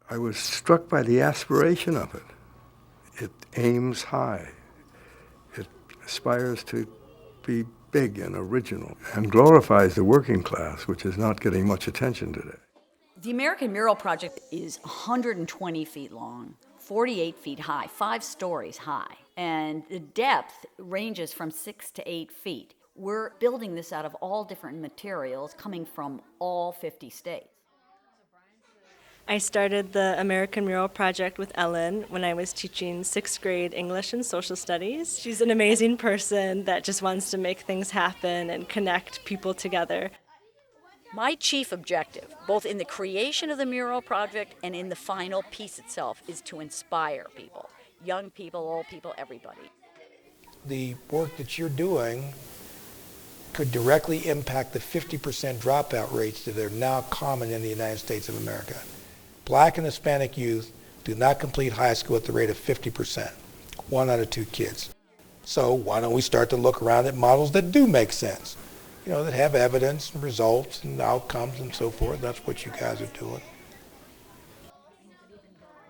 I was struck by the aspiration of it. It aims high. It aspires to be big and original and glorifies the working class, which is not getting much attention today. The American Mural Project is 120 feet long, 48 feet high, 5 stories high, and the depth ranges from 6 to 8 feet. We're building this out of all different materials coming from all 50 states. I started the American Mural Project with Ellen when I was teaching 6th grade English and social studies. She's an amazing person that just wants to make things happen and connect people together. My chief objective, both in the creation of the Mural Project and in the final piece itself, is to inspire people, young people, old people, everybody. The work that you're doing could directly impact the 50% dropout rates that are now common in the United States of America. Black and Hispanic youth do not complete high school at the rate of 50%, 1 out of 2 kids. So why don't we start to look around at models that do make sense, that have evidence and results and outcomes and so forth. That's what you guys are doing.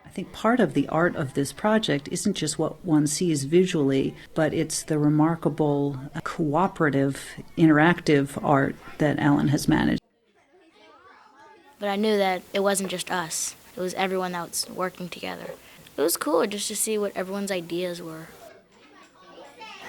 I think part of the art of this project isn't just what one sees visually, but it's the remarkable cooperative, interactive art that Ellen has managed. But I knew that it wasn't just us. It was everyone that was working together. It was cool just to see what everyone's ideas were.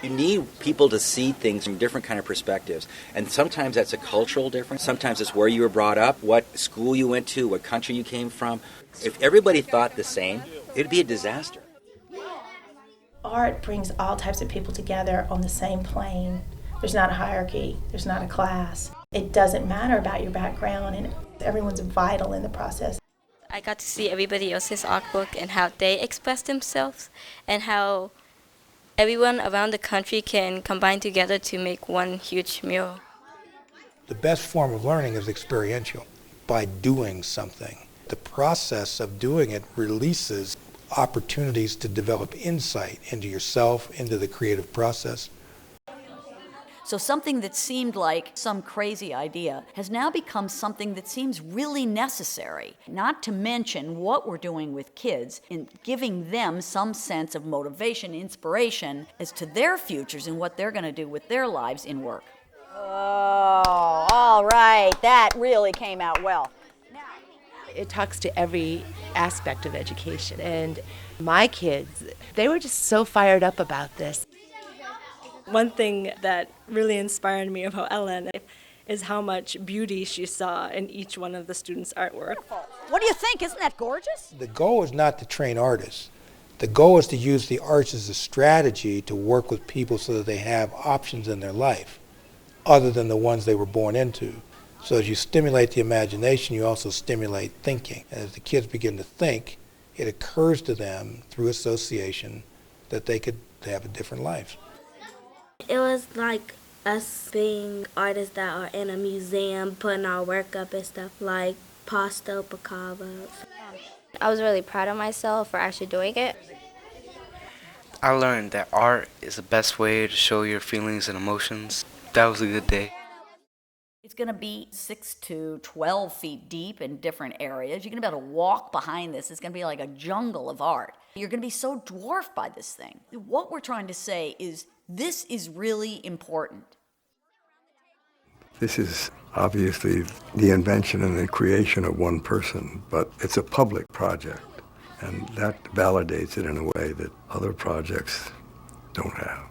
You need people to see things from different kind of perspectives. And sometimes that's a cultural difference. Sometimes it's where you were brought up, what school you went to, what country you came from. If everybody thought the same, it'd be a disaster. Art brings all types of people together on the same plane. There's not a hierarchy. There's not a class. It doesn't matter about your background, and everyone's vital in the process. I got to see everybody else's artwork and how they express themselves and how everyone around the country can combine together to make one huge mural. The best form of learning is experiential, by doing something. The process of doing it releases opportunities to develop insight into yourself, into the creative process. So something that seemed like some crazy idea has now become something that seems really necessary, not to mention what we're doing with kids in giving them some sense of motivation, inspiration as to their futures and what they're going to do with their lives in work. Oh, all right. That really came out well. It talks to every aspect of education. And my kids, they were just so fired up about this. One thing that really inspired me about Ellen is how much beauty she saw in each one of the students' artwork. What do you think? Isn't that gorgeous? The goal is not to train artists. The goal is to use the arts as a strategy to work with people so that they have options in their life other than the ones they were born into. So as you stimulate the imagination, you also stimulate thinking. And as the kids begin to think, it occurs to them through association that they could have a different life. It was like us being artists that are in a museum, putting our work up and stuff like pastel picavas. I was really proud of myself for actually doing it. I learned that art is the best way to show your feelings and emotions. That was a good day. It's going to be 6 to 12 feet deep in different areas. You're going to be able to walk behind this. It's going to be like a jungle of art. You're going to be so dwarfed by this thing. What we're trying to say is this is really important. This is obviously the invention and the creation of one person, but it's a public project, and that validates it in a way that other projects don't have.